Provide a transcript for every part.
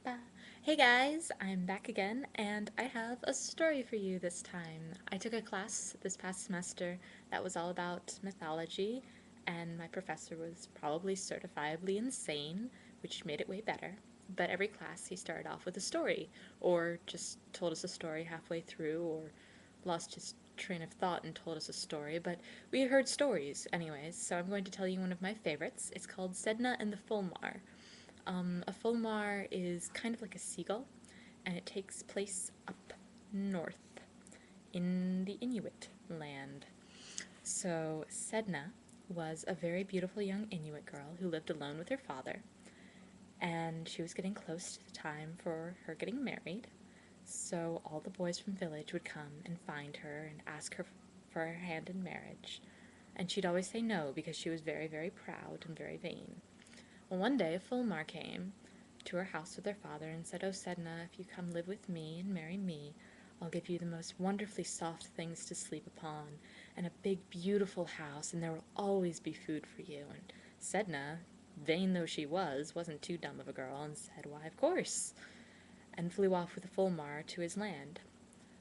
Ba. Hey guys, I'm back again, and I have a story for you this time. I took a class this past semester that was all about mythology, and my professor was probably certifiably insane, which made it way better. But every class he started off with a story, or just told us a story halfway through, or lost his train of thought and told us a story, but we heard stories anyways, so I'm going to tell you one of my favorites. It's called Sedna and the Fulmar. A fulmar is kind of like a seagull, and it takes place up north in the Inuit land. So, Sedna was a very beautiful young Inuit girl who lived alone with her father, and she was getting close to the time for her getting married. So, all the boys from village would come and find her and ask her for her hand in marriage. And she'd always say no because she was very, very proud and very vain. Well, one day Fulmar came to her house with her father and said, "Oh, Sedna, if you come live with me and marry me, I'll give you the most wonderfully soft things to sleep upon, and a big, beautiful house, and there will always be food for you." And Sedna, vain though she was, wasn't too dumb of a girl, and said, "Why, of course," and flew off with the Fulmar to his land.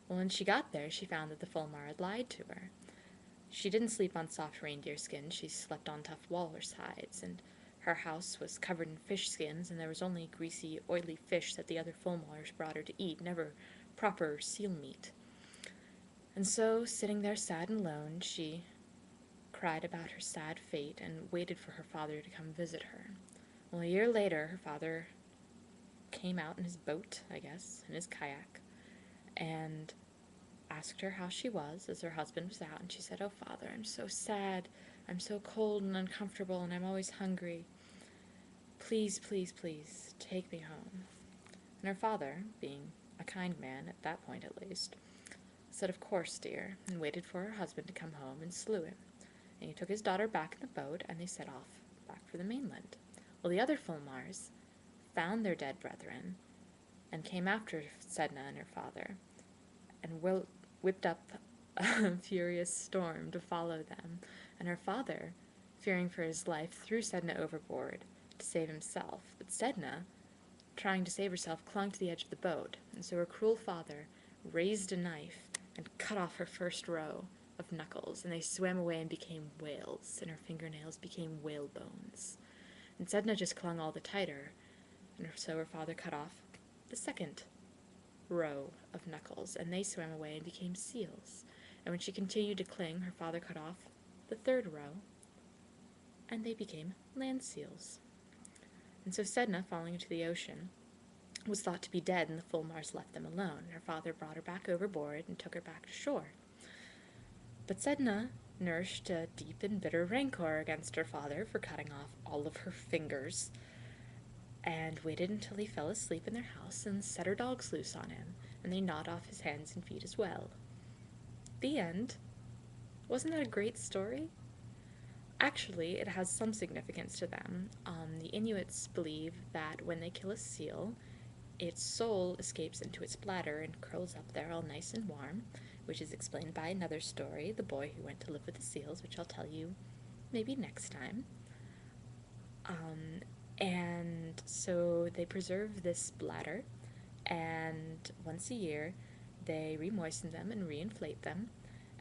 Well, when she got there, she found that the Fulmar had lied to her. She didn't sleep on soft reindeer skins, she slept on tough walrus hides, and her house was covered in fish skins, and there was only greasy, oily fish that the other Fulmars brought her to eat, never proper seal meat. And so, sitting there sad and alone, she cried about her sad fate and waited for her father to come visit her. Well, a year later, her father came out in his boat, I guess, in his kayak, and asked her how she was as her husband was out, and she said, "Oh, father, I'm so sad. I'm so cold and uncomfortable, and I'm always hungry. Please, please, please, take me home." And her father, being a kind man at that point at least, said, "Of course, dear," and waited for her husband to come home and slew him. And he took his daughter back in the boat, and they set off back for the mainland. Well, the other Fulmars found their dead brethren and came after Sedna and her father, and whipped up a furious storm to follow them. And her father, fearing for his life, threw Sedna overboard to save himself. But Sedna, trying to save herself, clung to the edge of the boat, and so her cruel father raised a knife and cut off her first row of knuckles, and they swam away and became whales, and her fingernails became whale bones. And Sedna just clung all the tighter, and so her father cut off the second row of knuckles, and they swam away and became seals. And when she continued to cling, her father cut off the third row, and they became land seals. And so Sedna, falling into the ocean, was thought to be dead, and the Fulmars left them alone. Her father brought her back overboard and took her back to shore. But Sedna nourished a deep and bitter rancor against her father for cutting off all of her fingers, and waited until he fell asleep in their house and set her dogs loose on him, and they gnawed off his hands and feet as well. The end. Wasn't that a great story? Actually, it has some significance to them. The Inuits believe that when they kill a seal, its soul escapes into its bladder and curls up there all nice and warm, which is explained by another story, The Boy Who Went to Live with the Seals, which I'll tell you maybe next time. And so they preserve this bladder, and once a year they remoisten them and reinflate them,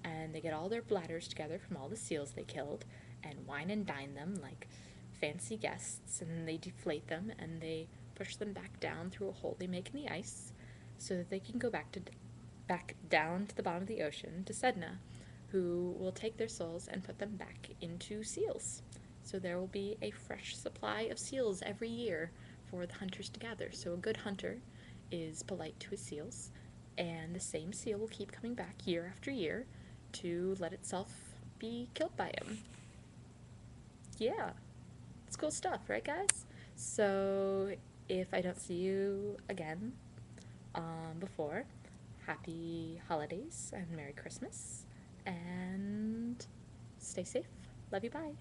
and they get all their bladders together from all the seals they killed and wine and dine them like fancy guests, and they deflate them and they push them back down through a hole they make in the ice so that they can go back down to the bottom of the ocean to Sedna, who will take their souls and put them back into seals. So there will be a fresh supply of seals every year for the hunters to gather. So a good hunter is polite to his seals, and the same seal will keep coming back year after year to let itself be killed by him. Yeah, it's cool stuff, right, guys? So if I don't see you again before, happy holidays and Merry Christmas, and stay safe. Love you, bye.